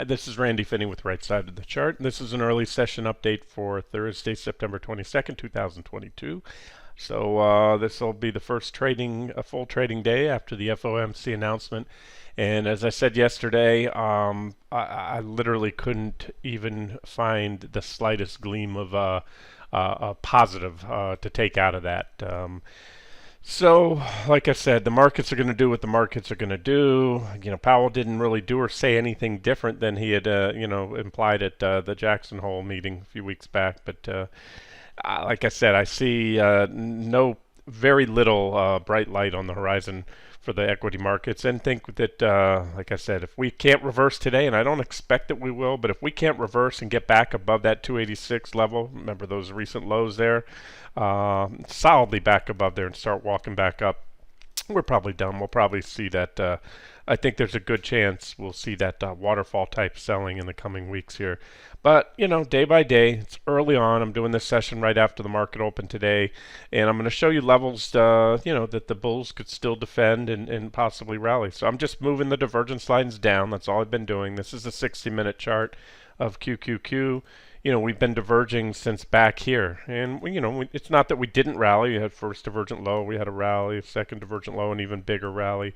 This is Randy Finney with Right Side of the Chart. This is an early session update for Thursday, September 22nd, 2022. So this will be the first full trading day after the FOMC announcement. And as I said yesterday, I literally couldn't even find the slightest gleam of a positive to take out of that. So, like I said, the markets are going to do what the markets are going to do. Powell didn't really do or say anything different than he had, implied at the Jackson Hole meeting a few weeks back. But like I said, I see very little bright light on the horizon for the equity markets, and think that, like I said, if we can't reverse today, and I don't expect that we will, but if we can't reverse and get back above that 286 level, remember those recent lows there, solidly back above there and start walking back up, we're probably done. We'll probably see that. I think there's a good chance we'll see that waterfall type selling in the coming weeks here. But, day by day, it's early on. I'm doing this session right after the market opened today, and I'm going to show you levels, that the bulls could still defend and possibly rally. So I'm just moving the divergence lines down. That's all I've been doing. This is a 60-minute chart of QQQ. We've been diverging since back here, and it's not that we didn't rally. We had first divergent low, we had a rally, second divergent low, and even bigger rally,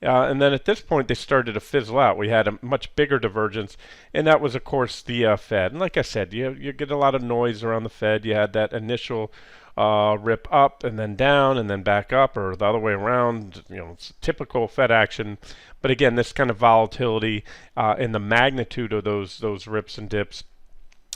and then at this point they started to fizzle out. We had a much bigger divergence, and that was of course the Fed. And like I said, you get a lot of noise around the Fed. You had that initial rip up and then down and then back up, or the other way around. It's typical Fed action. But again, this kind of volatility in the magnitude of those rips and dips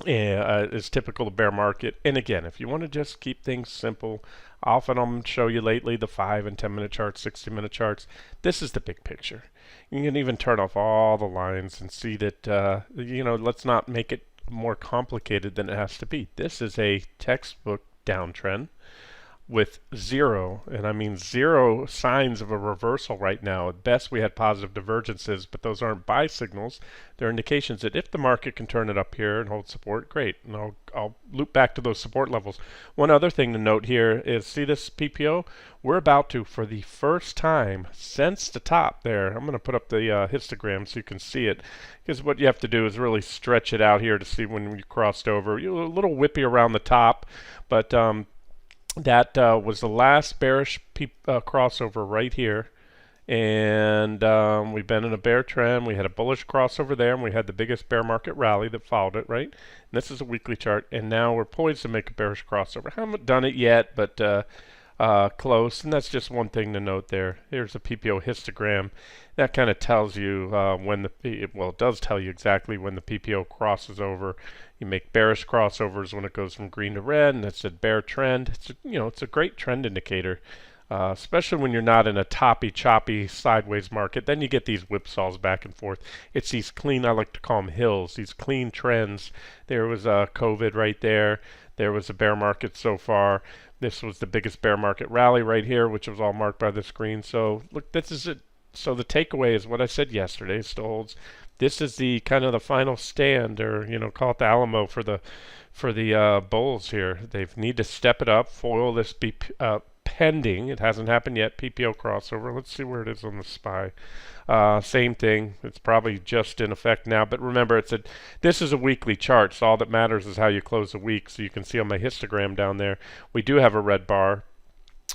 is typical of bear market. And again, if you want to just keep things simple, often I'm show you lately the 5 and 10-minute charts, 60-minute charts. This is the big picture. You can even turn off all the lines and see that, let's not make it more complicated than it has to be. This is a textbook downtrend with zero, and I mean zero, signs of a reversal right now. At best, we had positive divergences, but those aren't buy signals. They're indications that if the market can turn it up here and hold support, great. And I'll loop back to those support levels. One other thing to note here is, see this PPO? We're about to, for the first time since the top there, I'm going to put up the histogram so you can see it, because what you have to do is really stretch it out here to see when you crossed over. You're a little whippy around the top, but that was the last bearish crossover right here, and we've been in a bear trend. We had a bullish crossover there, and we had the biggest bear market rally that followed it, right? And this is a weekly chart, and now we're poised to make a bearish crossover. Haven't done it yet, but close, and that's just one thing to note there. Here's a PPO histogram. That kind of tells you it does tell you exactly when the PPO crosses over. You make bearish crossovers when it goes from green to red, and it's a bear trend. It's a great trend indicator, especially when you're not in a choppy sideways market. Then you get these whipsaws back and forth. It's these clean, I like to call them hills, these clean trends. There was COVID right there. There was a bear market so far. This was the biggest bear market rally right here, which was all marked by this green. So look, this is it. So the takeaway is what I said yesterday still holds. This is the kind of the final stand, or call it the Alamo for the bulls here. They need to step it up, foil this pending. It hasn't happened yet. PPO crossover. Let's see where it is on the SPY. Same thing. It's probably just in effect now. But remember, this is a weekly chart, so all that matters is how you close the week. So you can see on my histogram down there, we do have a red bar.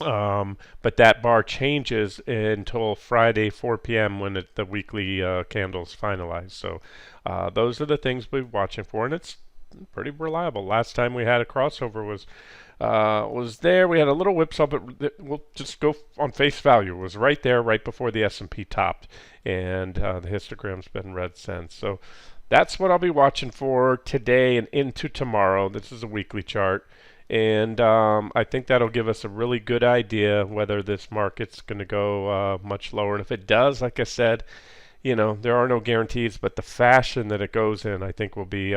But that bar changes until Friday 4 p.m. when the weekly candles finalize. So those are the things we're watching for, and it's pretty reliable. Last time we had a crossover was there. We had a little whipsaw, but we'll just go on face value. It was right there, right before the S&P topped, and the histogram's been red since. So that's what I'll be watching for today and into tomorrow. This is a weekly chart. And I think that'll give us a really good idea whether this market's going to go much lower. And if it does, like I said, there are no guarantees, but the fashion that it goes in, I think, will be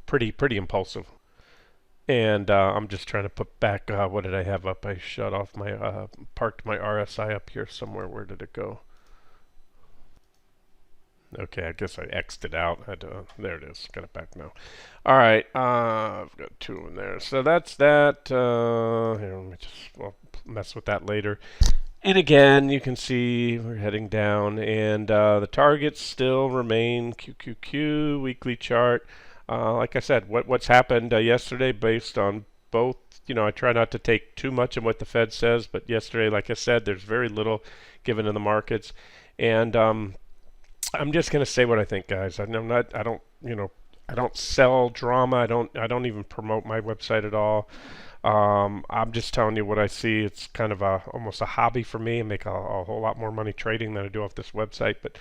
pretty impulsive. And I'm just trying to put back, what did I have up? I shut off parked my RSI up here somewhere. Where did it go? Okay, I guess I X'd it out. There it is. Got it back now. All right, I've got two in there. So that's that. Here, let me just mess with that later. And again, you can see we're heading down, and the targets still remain QQQ weekly chart. Like I said, what's happened yesterday based on both. I try not to take too much of what the Fed says, but yesterday, like I said, there's very little given in the markets, and I'm just gonna say what I think, guys. I'm not. I don't. I don't sell drama. I don't even promote my website at all. I'm just telling you what I see. It's kind of almost a hobby for me. I make a whole lot more money trading than I do off this website. But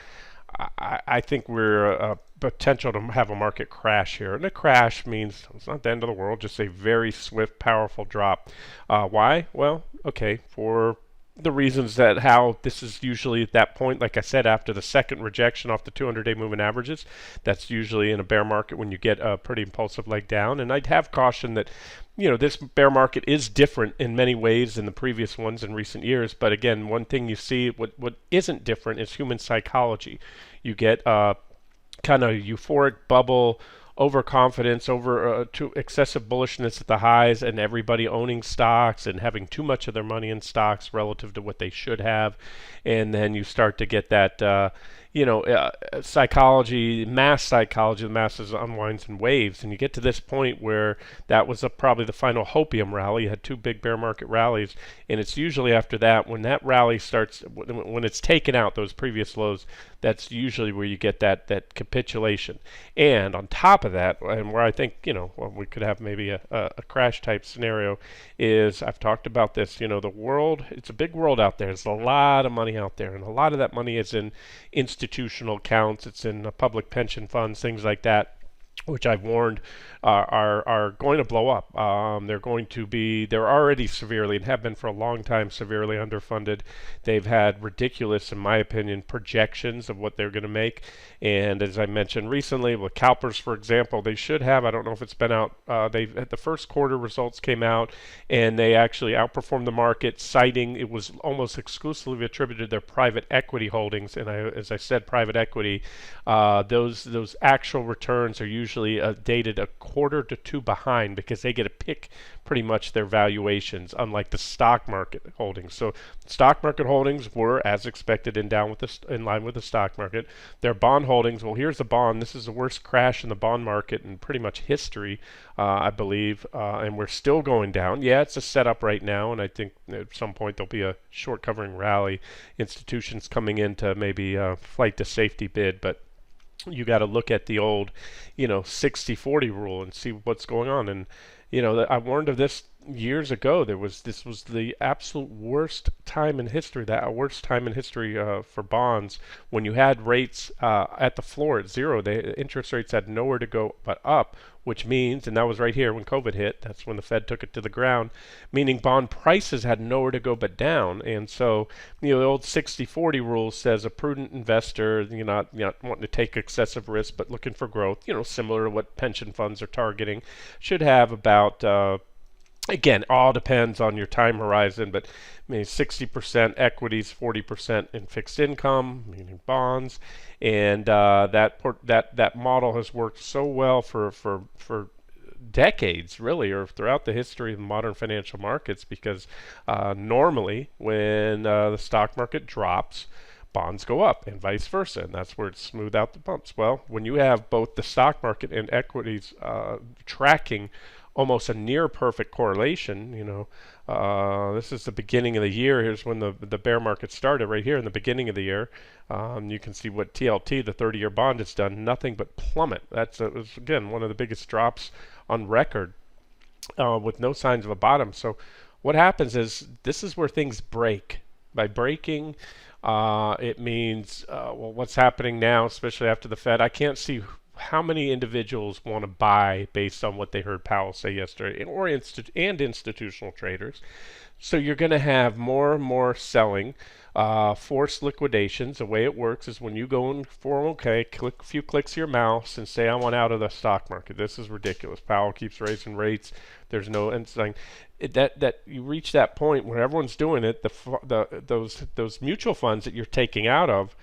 I think we're a potential to have a market crash here. And a crash means it's not the end of the world, just a very swift, powerful drop. Why? Well, okay, for the reasons that how this is usually at that point, like I said, after the second rejection off the 200-day moving averages, that's usually in a bear market when you get a pretty impulsive leg down. And I'd have caution that, this bear market is different in many ways than the previous ones in recent years. But again, one thing you see, what isn't different is human psychology. You get kind of euphoric bubble, overconfidence, over too excessive bullishness at the highs, and everybody owning stocks and having too much of their money in stocks relative to what they should have, and then you start to get that psychology, mass psychology. The masses unwinds in waves, and you get to this point where that was probably the final hopium rally. You had two big bear market rallies, and it's usually after that when that rally starts, when it's taken out those previous lows, that's usually where you get that capitulation. And on top of that, and where I think we could have maybe a crash type scenario, is I've talked about this. The world, it's a big world out there. There's a lot of money out there, and a lot of that money is in institutional accounts. It's in public pension funds, things like that, which I've warned are going to blow up. They're already severely, and have been for a long time, severely underfunded. They've had ridiculous, in my opinion, projections of what they're going to make. And as I mentioned recently, with CalPERS, for example, they should have, I don't know if it's been out, the first quarter results came out, and they actually outperformed the market, citing it was almost exclusively attributed to their private equity holdings. And as I said, private equity, those actual returns are usually dated a quarter to two behind, because they get to pick pretty much their valuations, unlike the stock market holdings. So stock market holdings were as expected in line with the stock market. Their bond holdings, well, here's a bond. This is the worst crash in the bond market in pretty much history, I believe, and we're still going down. Yeah, it's a setup right now, and I think at some point there'll be a short covering rally. Institutions coming in to maybe flight to safety bid, but you got to look at the old, 60-40 rule and see what's going on. And I warned of this years ago. This was the absolute worst time in history. That worst time in history for bonds, when you had rates at the floor at zero. The interest rates had nowhere to go but up, which means, and that was right here when COVID hit. That's when the Fed took it to the ground, meaning bond prices had nowhere to go but down. And so, the old 60-40 rule says a prudent investor, not wanting to take excessive risk but looking for growth, similar to what pension funds are targeting, should have about again, all depends on your time horizon, but 60% equities, 40% in fixed income, meaning bonds, and that model has worked so well for decades, really, or throughout the history of modern financial markets, because normally when the stock market drops, bonds go up, and vice versa, and that's where it's smooth out the bumps. Well, when you have both the stock market and equities tracking almost a near perfect correlation, this is the beginning of the year. Here's when the bear market started, right here in the beginning of the year. You can see what TLT, the 30-year bond, has done, nothing but plummet. It was, again, one of the biggest drops on record, with no signs of a bottom. So what happens is, this is where things break. By breaking, it means, what's happening now, especially after the Fed, I can't see how many individuals want to buy based on what they heard Powell say yesterday, and institutional traders. So you're going to have more and more selling, forced liquidations. The way it works is, when you go in 401k, click a few clicks of your mouse and say, I want out of the stock market. This is ridiculous. Powell keeps raising rates. There's no end. That you reach that point where everyone's doing it. Those mutual funds that you're taking out of,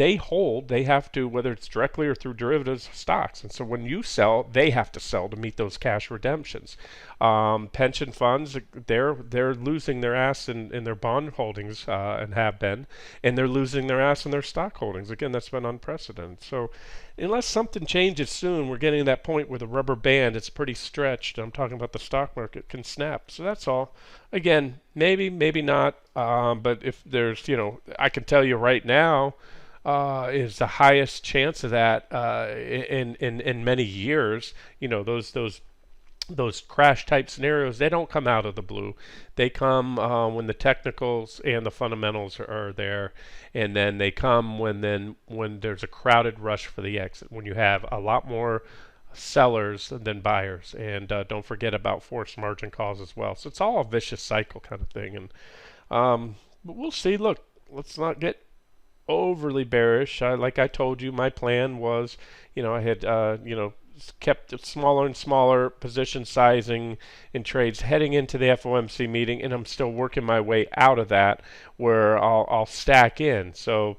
they hold, they have to, whether it's directly or through derivatives, stocks. And so when you sell, they have to sell to meet those cash redemptions. Pension funds, they're losing their ass in their bond holdings, and have been, and they're losing their ass in their stock holdings. Again, that's been unprecedented. So unless something changes soon, we're getting to that point where the rubber band, it's pretty stretched. I'm talking about the stock market, can snap. So that's all. Again, maybe, maybe not. But if there's, I can tell you right now, is the highest chance of that in many years. Those crash type scenarios, they don't come out of the blue. They come when the technicals and the fundamentals are there, and then they come when there's a crowded rush for the exit, when you have a lot more sellers than buyers, and don't forget about forced margin calls as well. So it's all a vicious cycle kind of thing, and but we'll see. Look, let's not get overly bearish. Like I told you, my plan was, I had, kept smaller and smaller position sizing in trades heading into the FOMC meeting, and I'm still working my way out of that where I'll stack in. So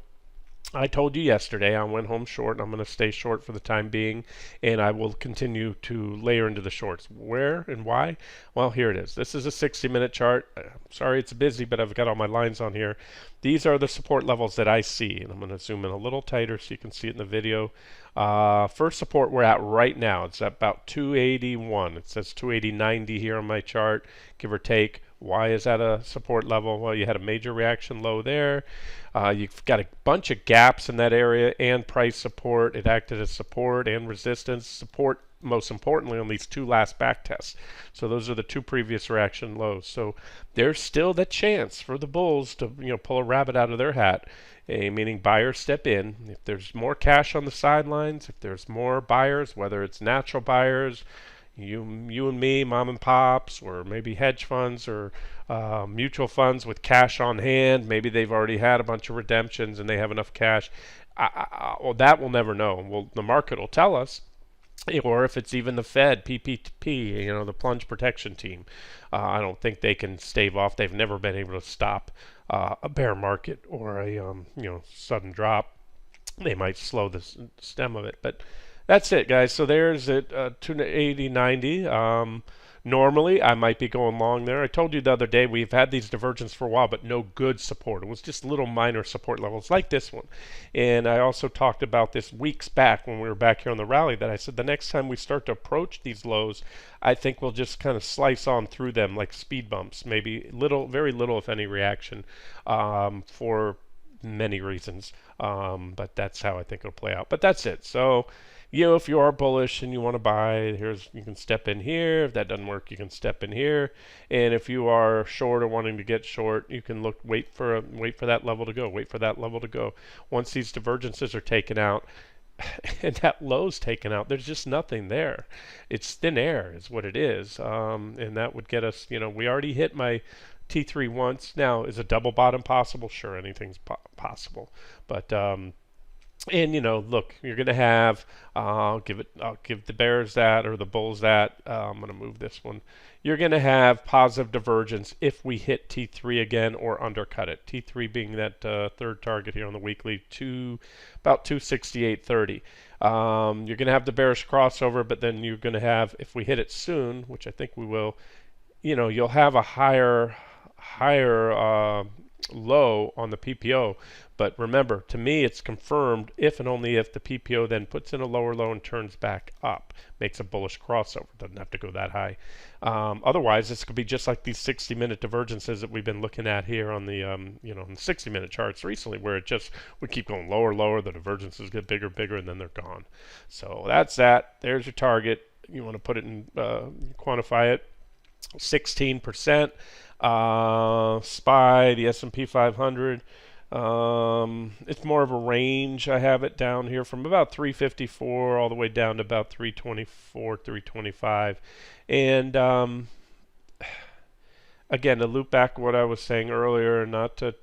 I told you yesterday I went home short. I'm going to stay short for the time being, and I will continue to layer into the shorts. Where and why? Well, here it is. This is a 60-minute chart. Sorry it's busy, but I've got all my lines on here. These are the support levels that I see, and I'm going to zoom in a little tighter so you can see it in the video. First support we're at right now, it's at about 281. It says 280.90 here on my chart, give or take. Why is that a support level? Well, you had a major reaction low there. You've got a bunch of gaps in that area and price support. It acted as support and resistance. Support, most importantly, on these two last back tests. So those are the two previous reaction lows. So there's still the chance for the bulls to pull a rabbit out of their hat, meaning buyers step in. If there's more cash on the sidelines, if there's more buyers, whether it's natural buyers, you and me, mom and pops, or maybe hedge funds or mutual funds with cash on hand. Maybe they've already had a bunch of redemptions and they have enough cash. Well, that we'll never know. Well, the market will tell us. Or if it's even the Fed, PPP, the plunge protection team. I don't think they can stave off. They've never been able to stop a bear market or a sudden drop. They might slow the stem of it, but that's it, guys. So there's it, 280.90. Normally, I might be going long there. I told you the other day we've had these divergences for a while, but no good support. It was just little minor support levels like this one. And I also talked about this weeks back when we were back here on the rally, that I said the next time we start to approach these lows, I think we'll just kind of slice on through them like speed bumps, maybe very little, if any, reaction for many reasons. But that's how I think it'll play out. But that's it. So if you are bullish and you want to buy, you can step in here. If that doesn't work, you can step in here. And if you are short or wanting to get short, you can wait for that level to go. Wait for that level to go. Once these divergences are taken out and that low's taken out, there's just nothing there. It's thin air, is what it is. And that would get us. We already hit my T3 once. Now, is a double bottom possible? Sure, anything's possible. But and look, you're going to have, I'll give the bears that, or the bulls that. I'm going to move this one. You're going to have positive divergence if we hit T3 again or undercut it. T3 being that third target here on the weekly, about 268.30. You're going to have the bearish crossover, but then you're going to have, if we hit it soon, which I think we will, you'll have a higher low on the PPO. But remember, to me, it's confirmed if and only if the PPO then puts in a lower low and turns back up, makes a bullish crossover. Doesn't have to go that high. Otherwise, this could be just like these 60-minute divergences that we've been looking at here on the on the 60-minute charts recently, where we keep going lower, lower. The divergences get bigger, bigger, and then they're gone. So that's that. There's your target. You want to put it in, quantify it. 16%. SPY, the S&P 500. It's more of a range. I have it down here from about 354 all the way down to about 324, 325. And again, to loop back what I was saying earlier, not to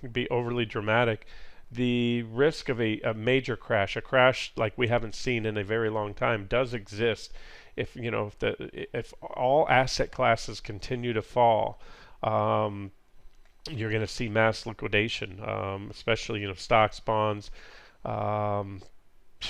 be overly dramatic, the risk of a major crash, a crash like we haven't seen in a very long time, does exist. If all asset classes continue to fall, you're going to see mass liquidation, especially stocks, bonds, Um,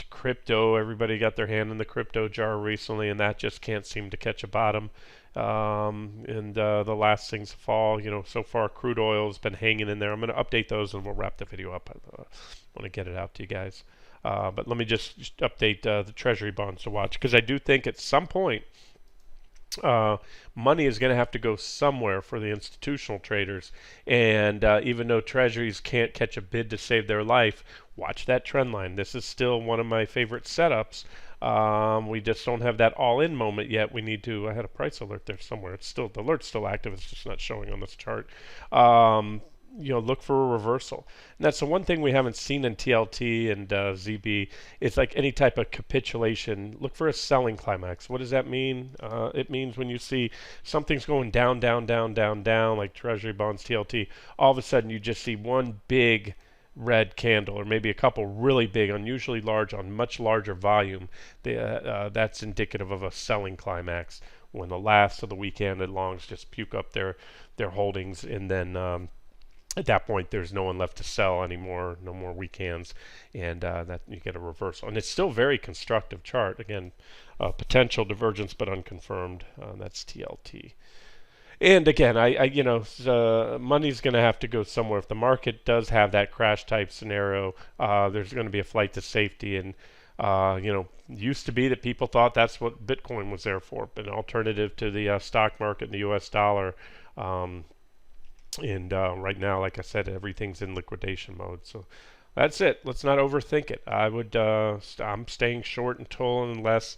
Crypto, everybody got their hand in the crypto jar recently, and that just can't seem to catch a bottom. And the last things to fall, so far crude oil has been hanging in there. I'm going to update those, and we'll wrap the video up. I want to get it out to you guys. But let me just update the Treasury bonds to watch, because I do think at some point uh, money is going to have to go somewhere for the institutional traders. And even though Treasuries can't catch a bid to save their life, watch that trend line. This is still one of my favorite setups. We just don't have that all-in moment yet. We need to. I had a price alert there somewhere. It's still, the alert's still active. It's just not showing on this chart. Look for a reversal. And that's the one thing we haven't seen in TLT and ZB. It's like any type of capitulation. Look for a selling climax. What does that mean? It means when you see something's going down, down, down, down, down, like Treasury bonds, TLT, all of a sudden you just see one big red candle, or maybe a couple really big, unusually large on much larger volume. That's indicative of a selling climax, when the last of the weekend longs just puke up their holdings, and then at that point, there's no one left to sell anymore, no more weak hands, and that you get a reversal. And it's still a very constructive chart. Again, potential divergence but unconfirmed. That's TLT. And again, money's going to have to go somewhere. If the market does have that crash type scenario, there's going to be a flight to safety. And used to be that people thought that's what Bitcoin was there for, an alternative to the stock market and the U.S. dollar. And right now, like I said, everything's in liquidation mode. So that's it. Let's not overthink it. I'm staying short unless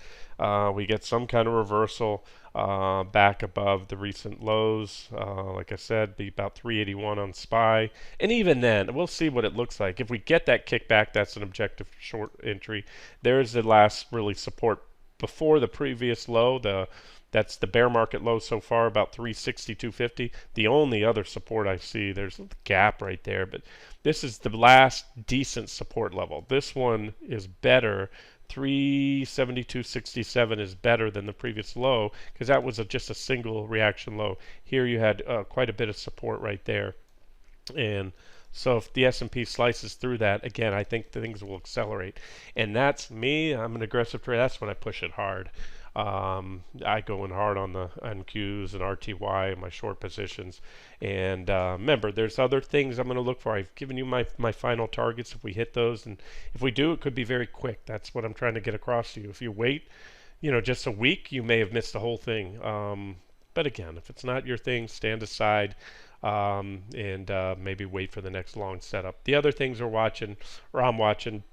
we get some kind of reversal back above the recent lows. Like I said, be about 381 on SPY. And even then, we'll see what it looks like. If we get that kickback, that's an objective short entry. There's the last really support before the previous low. That's the bear market low so far, about 360.250. The only other support I see, there's a gap right there, but this is the last decent support level. This one is better. 372.67 is better than the previous low, because that was just a single reaction low. Here you had quite a bit of support right there. And so if the S&P slices through that, again, I think things will accelerate. And that's me. I'm an aggressive trader. That's when I push it hard. I go in hard on the NQs and RTY and my short positions. And remember, there's other things I'm going to look for. I've given you my final targets. If we hit those, and if we do, it could be very quick. That's what I'm trying to get across to you. If you wait, just a week, you may have missed the whole thing. But again, if it's not your thing, stand aside. And maybe wait for the next long setup. The other things I'm watching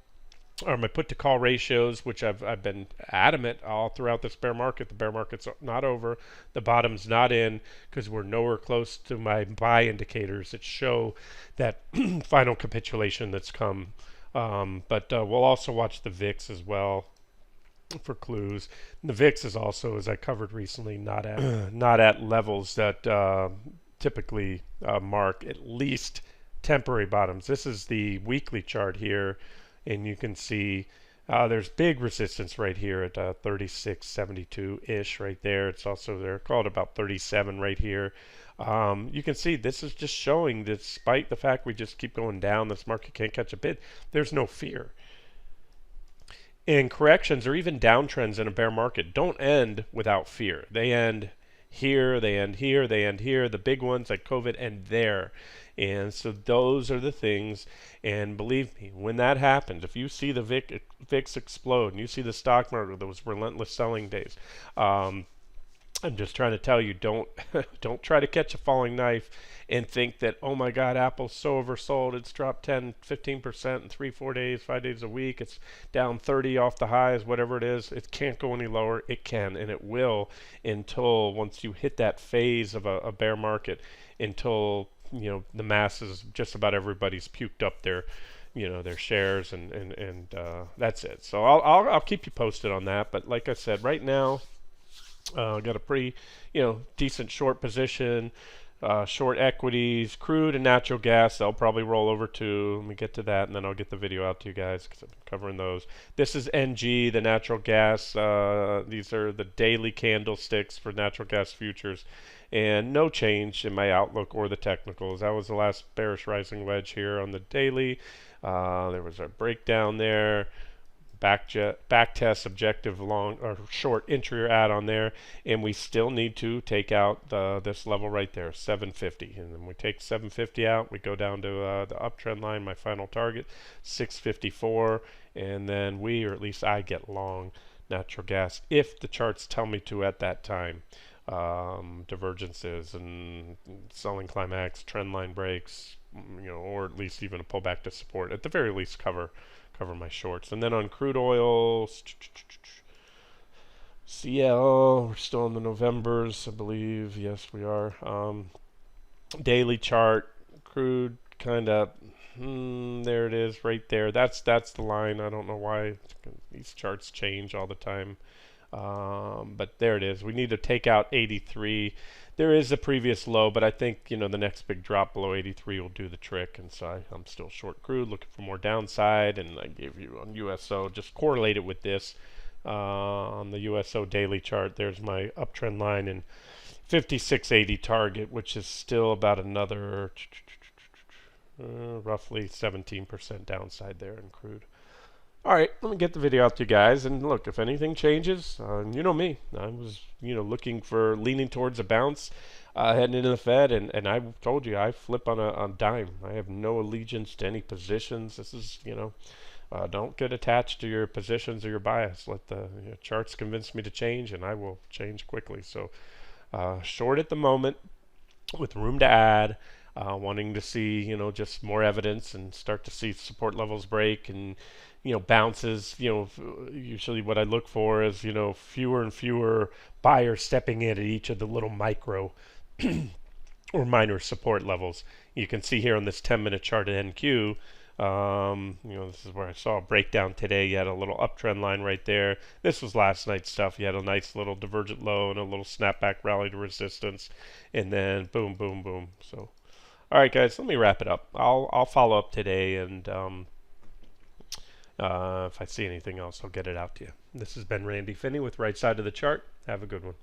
are my put to call ratios, which I've been adamant all throughout this bear market. The bear market's not over. The bottom's not in, because we're nowhere close to my buy indicators that show that final capitulation that's come. But we'll also watch the VIX as well for clues. And the VIX is also, as I covered recently, not at levels that typically mark at least temporary bottoms. This is the weekly chart here, and you can see there's big resistance right here at 36.72-ish right there. It's also there called about 37 right here. You can see this is just showing that despite the fact we just keep going down, this market can't catch a bid, there's no fear. And corrections or even downtrends in a bear market don't end without fear. They end here, they end here, they end here. The big ones like COVID end there. And so those are the things. And believe me, when that happens, if you see the VIX explode and you see the stock market, those relentless selling days, I'm just trying to tell you, don't try to catch a falling knife and think that, oh my God, Apple's so oversold, it's dropped 10, 15% in 3, 4 days, 5 days a week, it's down 30 off the highs, whatever it is. It can't go any lower. It can, and it will, until once you hit that phase of a bear market, until the masses, just about everybody's puked up their shares, and that's it. So I'll keep you posted on that. But like I said, right now, got a pretty decent short position. Short equities, crude and natural gas, they'll probably roll over too. Let me get to that, and then I'll get the video out to you guys, because I've been covering those. This is NG, the natural gas. These are the daily candlesticks for natural gas futures, and no change in my outlook or the technicals. That was the last bearish rising wedge here on the daily. There was a breakdown there. Back test objective long or short entry or add on there, and we still need to take out this level right there, 750, and then we take 750 out, we go down to the uptrend line, my final target 654, and then we, or at least I, get long natural gas if the charts tell me to at that time. Divergences and selling climax, trend line breaks, or at least even a pullback to support, at the very least cover my shorts. And then on crude oil, CL, we're still in the Novembers, I believe. Yes, we are. Daily chart, crude kind of, there it is right there. That's the line. I don't know why these charts change all the time. But there it is. We need to take out 83. There is a previous low, but I think the next big drop below 83 will do the trick. And so I'm still short crude, looking for more downside. And I gave you on USO, just correlate it with this on the USO daily chart. There's my uptrend line and 5680 target, which is still about another roughly 17% downside there in crude. Alright, let me get the video out to you guys, and look, if anything changes, you know me. I was, looking for, leaning towards a bounce, heading into the Fed, and I told you, I flip on a dime. I have no allegiance to any positions. This is, don't get attached to your positions or your bias. Let the charts convince me to change, and I will change quickly. So, short at the moment, with room to add. Wanting to see, just more evidence and start to see support levels break and, bounces. Usually what I look for is, fewer and fewer buyers stepping in at each of the little micro or minor support levels. You can see here on this 10-minute chart at NQ, this is where I saw a breakdown today. You had a little uptrend line right there. This was last night's stuff. You had a nice little divergent low and a little snapback rally to resistance, and then boom, boom, boom. So, all right, guys, let me wrap it up. I'll follow up today, and if I see anything else, I'll get it out to you. This has been Randy Finney with Right Side of the Chart. Have a good one.